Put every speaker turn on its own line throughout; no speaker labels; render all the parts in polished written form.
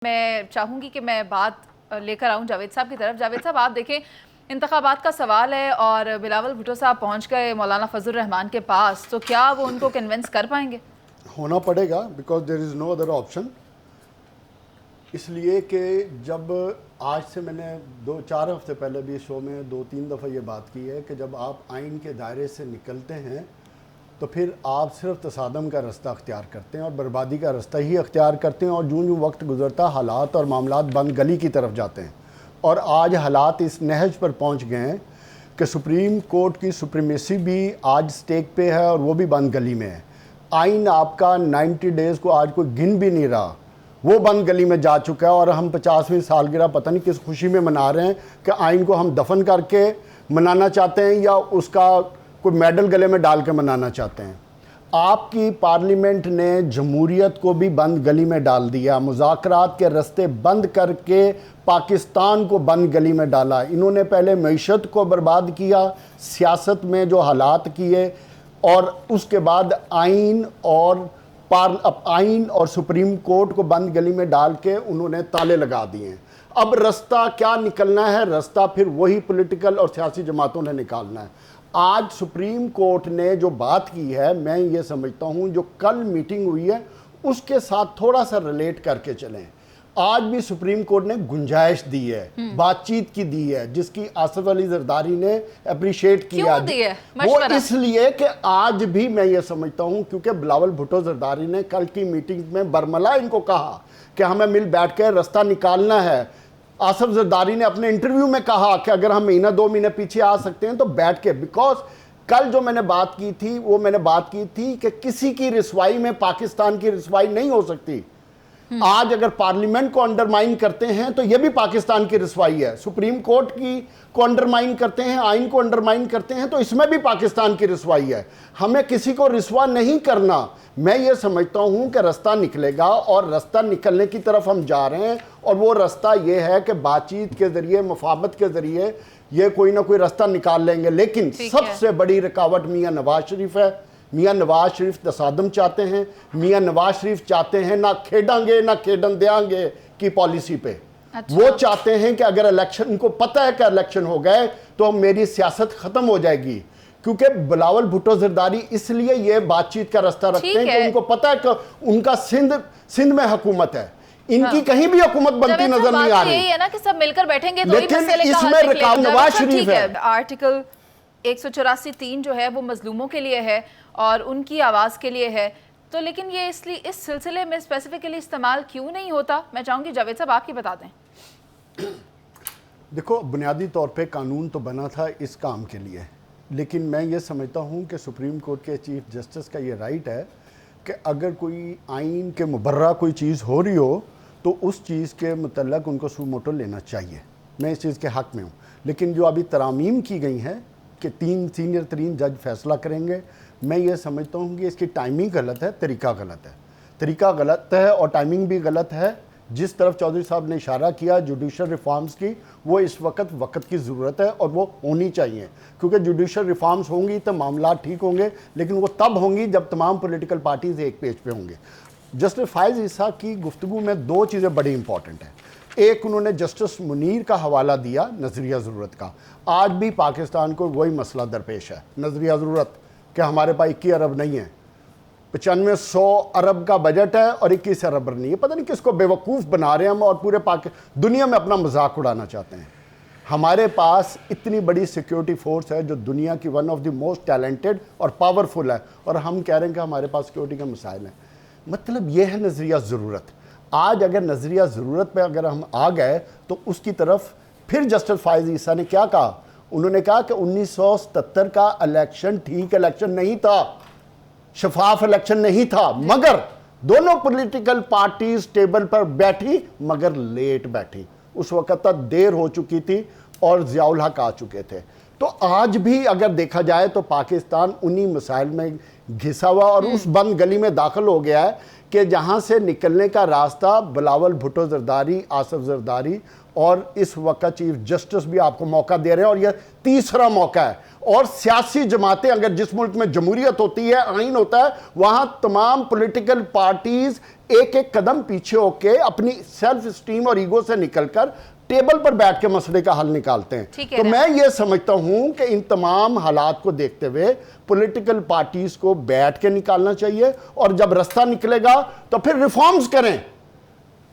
मैं चाहूँगी कि मैं बात लेकर आऊँ जावेद साहब की तरफ। जावेद साहब, आप देखें, इंतखाबात का सवाल है और बिलावल भुट्टो साहब पहुँच गए मौलाना फजल रहमान के पास, तो क्या वो उनको कन्विंस कर पाएंगे?
होना पड़ेगा, because there is no other option. इसलिए कि जब आज से मैंने 2-4 हफ्ते पहले भी शो में 2-3 दफ़ा ये बात की है कि जब आप आइन के दायरे से निकलते हैं तो फिर आप सिर्फ तसादम का रास्ता अख्तियार करते हैं और बर्बादी का रास्ता ही अख्तियार करते हैं, और यूँ वक्त गुजरता हालात और मामलात बंद गली की तरफ जाते हैं। और आज हालात इस नहज पर पहुँच गए हैं कि सुप्रीम कोर्ट की सुप्रीमेसी भी आज स्टेक पे है और वो भी बंद गली में है। आइन आपका 90 डेज़ को आज कोई गिन भी नहीं रहा, वो बंद गली में जा चुका है। और हम 50वीं सालगिरह पता नहीं किस खुशी में मना रहे हैं कि आइन को हम दफन करके मनाना चाहते हैं या उसका कोई मेडल गले में डाल के मनाना चाहते हैं। आपकी पार्लियामेंट ने जमहूरियत को भी बंद गली में डाल दिया, मुज़ाकरात के रास्ते बंद करके पाकिस्तान को बंद गली में डाला। इन्होंने पहले मईशत को बर्बाद किया, सियासत में जो हालात किए, और उसके बाद आइन और सुप्रीम कोर्ट को बंद गली में डाल के उन्होंने ताले लगा दिए हैं। अब रास्ता क्या निकलना है? रास्ता फिर वही पॉलिटिकल और सियासी जमातों ने निकालना है। आज सुप्रीम कोर्ट ने जो बात की है, मैं ये समझता हूँ जो कल मीटिंग हुई है उसके साथ थोड़ा सा रिलेट करके चलें। आज भी सुप्रीम कोर्ट ने गुंजाइश दी है, बातचीत की दी है, जिसकी आसिफ अली जरदारी ने अप्रिशिएट किया। वो इसलिए कि आज भी मैं ये समझता हूँ क्योंकि बिलावल भुट्टो जरदारी ने कल की मीटिंग में बरमला इनको कहा कि हमें मिल बैठ कर रास्ता निकालना है। आसिफ जरदारी ने अपने इंटरव्यू में कहा कि अगर हम महीना 2 महीने पीछे आ सकते हैं तो बैठ के, बिकॉज कल जो मैंने बात की थी वो मैंने बात की थी कि किसी की रिसवाई में पाकिस्तान की रिसवाई नहीं हो सकती। आज अगर पार्लियामेंट को अंडरमाइन करते हैं तो यह भी पाकिस्तान की रिसवाई है। सुप्रीम कोर्ट की को अंडरमाइन करते हैं, आइन को अंडरमाइन करते हैं, तो इसमें भी पाकिस्तान की रिसवाई है। हमें किसी को रिसवा नहीं करना। मैं ये समझता हूं कि रास्ता निकलेगा और रास्ता निकलने की तरफ हम जा रहे हैं, और वो रास्ता ये है कि बातचीत के जरिए, मुफाहमत के जरिए ये कोई ना कोई रास्ता निकाल लेंगे। लेकिन सबसे बड़ी रुकावट मियाँ नवाज शरीफ है। मियाँ नवाज शरीफ तसादम चाहते हैं। मियाँ नवाज शरीफ चाहते हैं ना खेडेंगे ना खेडन देंगे की पॉलिसी पे। अच्छा। वो चाहते हैं कि अगर इलेक्शन, उनको पता है कि इलेक्शन हो गए तो मेरी सियासत खत्म हो जाएगी, क्योंकि बिलावल भुट्टो जरदारी इसलिए ये बातचीत का रास्ता रखते हैं कि उनको पता है कि उनका सिंध में हुकूमत है, इनकी कहीं भी हुकूमत बनती नजर नहीं आ रही।
यही है ना कि सब मिलकर बैठेंगे तो
लेकिन इसमें रुकावट नवाज शरीफ है।
आर्टिकल 184(3) जो है वो मजलूमों के लिए है और उनकी आवाज़ के लिए है, तो लेकिन ये इसलिए इस सिलसिले में स्पेसिफिकली इस्तेमाल क्यों नहीं होता? मैं चाहूँगी जावेद साहब आप ही बता दें।
देखो, बुनियादी तौर पे कानून तो बना था इस काम के लिए, लेकिन मैं ये समझता हूँ कि सुप्रीम कोर्ट के चीफ जस्टिस का ये राइट है कि अगर कोई आइन के मुबर्रा कोई चीज़ हो रही हो तो उस चीज़ के मुतल्लक उनको सू मोटो लेना चाहिए। मैं इस चीज़ के हक़ में हूँ। लेकिन जो अभी तरामीम की गई हैं कि 3 सीनियर तरीन जज फैसला करेंगे, मैं ये समझता हूँ कि इसकी टाइमिंग गलत है, तरीका गलत है। तरीका गलत है और टाइमिंग भी गलत है। जिस तरफ चौधरी साहब ने इशारा किया जुडिशल रिफॉर्म्स की, वो इस वक्त की ज़रूरत है और वो होनी चाहिए, क्योंकि जुडिशल रिफॉर्म्स होंगी तो मामला ठीक होंगे, लेकिन वो तब होंगी जब तमाम पॉलिटिकल पार्टीज़ एक पेज पे होंगे। जस्टिस फायज़ ईसा की गुफ्तगू में 2 चीज़ें बड़ी इंपॉर्टेंट हैं। एक, उन्होंने जस्टिस मुनीर का हवाला दिया नज़रिया ज़रूरत का। आज भी पाकिस्तान को वही मसला दरपेश है, नज़रिया ज़रूरत, कि हमारे पास 21 अरब नहीं है, 9500 अरब का बजट है और 21 अरब नहीं है। पता नहीं किसको बेवकूफ़ बना रहे हैं हम, और पूरे दुनिया में अपना मजाक उड़ाना चाहते हैं। हमारे पास इतनी बड़ी सिक्योरिटी फोर्स है जो दुनिया की one of the most talented और पावरफुल है, और हम कह रहे हैं कि हमारे पास सिक्योरिटी का मसाइल है। मतलब ये है नज़रिया ज़रूरत। आज अगर नज़रिया ज़रूरत पे अगर हम आ गए तो उसकी तरफ फिर जस्टिस फायज़ ईसा ने क्या कहा? उन्होंने कहा कि 1977 का इलेक्शन ठीक इलेक्शन नहीं था, शफाफ इलेक्शन नहीं था, मगर दोनों पॉलिटिकल पार्टीज टेबल पर बैठी मगर लेट बैठी। उस वक्त तक देर हो चुकी थी और ज़ियाउल हक आ चुके थे। तो आज भी अगर देखा जाए तो पाकिस्तान उन्हीं मसाइल में घिसा हुआ और उस बंद गली में दाखिल हो गया है कि जहां से निकलने का रास्ता बिलावल भुट्टो जरदारी, आसिफ जरदारी और इस वक्त चीफ जस्टिस भी आपको मौका दे रहे हैं, और यह तीसरा मौका है। और सियासी जमातें, अगर जिस मुल्क में जमहूरियत होती है, आइन होता है, वहां तमाम पॉलिटिकल पार्टीज एक एक कदम पीछे होके अपनी सेल्फ स्टीम और ईगो से निकलकर टेबल पर बैठ के मसले का हल निकालते हैं। तो मैं ये समझता हूं कि इन तमाम हालात को देखते हुए पॉलिटिकल पार्टीज को बैठ के निकालना चाहिए, और जब रास्ता निकलेगा तो फिर रिफॉर्म्स करें,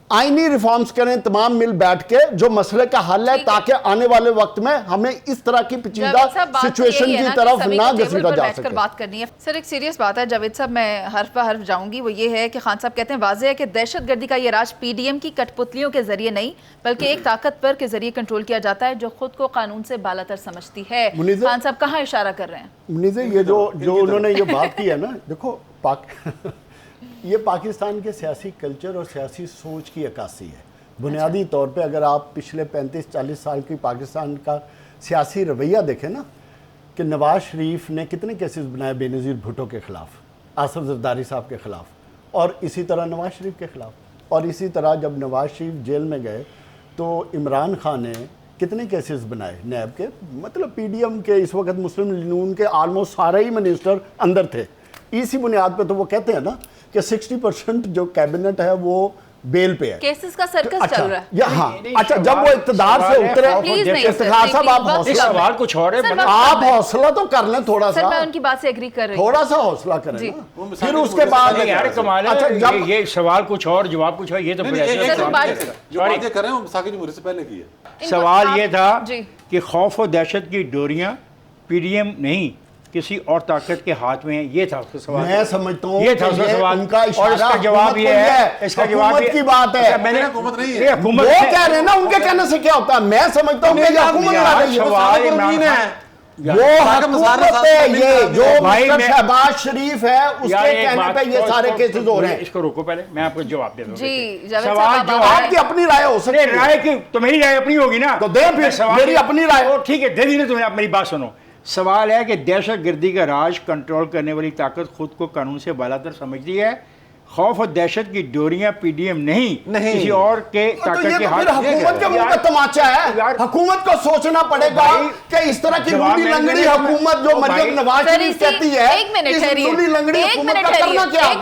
आईनी रिफॉर्म्स करें, तमाम मिल बैठ के जो मसले का हल है, ताकि आने वाले वक्त में हमें इस तरह की पेचीदा सिचुएशन की तरफ ना घसीटा जा सके।
बात करनी है सर, एक सीरियस बात है जावेद साहब, मैं हर्फ पर हर्फ जाऊंगी। वो ये है कि खान साहब कहते हैं वाज़ेह है कि दहशतगर्दी का ये राज पीडीएम की कठपुतलियों के जरिए नहीं, बल्कि एक ताकतवर के जरिए कंट्रोल किया जाता है जो खुद को कानून से बालातर समझती है। खान साहब कहाँ इशारा कर रहे हैं?
मुनीज़, ये जो उन्होंने ये बात की है ना, देखो ये पाकिस्तान के सियासी कल्चर और सियासी सोच की अक्कासी है। बुनियादी तौर पे अगर आप पिछले 35-40 साल की पाकिस्तान का सियासी रवैया देखें ना, कि नवाज शरीफ ने कितने केसेस बनाए बेनज़ीर भुट्टो के ख़िलाफ़, आसिफ जरदारी साहब के ख़िलाफ़, और इसी तरह नवाज शरीफ के ख़िलाफ़, और इसी तरह जब नवाज शरीफ जेल में गए तो इमरान खान ने कितने केसेस बनाए नैब के, मतलब पीडीएम के, इस वक्त मुस्लिम लीग के ऑलमोस्ट सारे ही मिनिस्टर अंदर थे। इसी बुनियाद पे तो वो कहते हैं ना कि 60% जो कैबिनेट है वो बेल पे है।
केसेस का सर्कस चल रहा है।
हाँ, अच्छा, जब वो इक़्तिदार से उतरे, इफ्तिखार साहब आप
सवाल कुछ और है,
आप हौसला तो कर लें थोड़ा सा।
मैं उनकी बात से एग्री कर रही हूं,
थोड़ा सा हौसला करें ना, फिर उसके बाद
यार कमाल है। जब ये सवाल कुछ और जवाब कुछ और, ये तो
जो बातें कर रहे हैं वो साकिब जमहूरियत से पहले की है।
सवाल ये था कि खौफ और दहशत की डोरियां पीडीएम नहीं किसी और ताकत के हाथ में है, ये था उसका सवाल।
मैं समझता हूं
ये था उसका सवाल,
उनका
और इसका जवाब ये है, इसका जवाब
की बात है।
मैंने हुकूमत नहीं है,
वो कह रहे हैं ना, उनके कहने से क्या होता है? मैं समझता हूं कि हुकूमत लड़ा रही है, वो हुकूमत है, ये जो मिस्टर शहबाज शरीफ है उसके कहने पे ये सारे केसेस हो रहे हैं।
इसको रोको, पहले मैं आपको जवाब दे दूं।
जी,
सवाल जो
आपकी अपनी राय हो सकती है,
राय की तो मेरी राय अपनी होगी ना,
तो दे फिर मेरी अपनी राय।
ठीक है, दे दी ना तुम्हें। आप मेरी बात सुनो। सवाल है कि दहशतगर्दी का राज कंट्रोल करने वाली ताकत खुद को कानून से बालातर समझती है। खौफ और दहशत की डोरियां पीडीएम नहीं किसी और के ताकत के हाथ में।
हुकूमत के मुंह पे तमाचा है। हुकूमत को सोचना पड़ेगा कि इस तरह की लूली लंगड़ी हुकूमत जो मरियम नवाज शरीफ कहती है, इस लूली लंगड़ी हुकूमत का करना क्या है?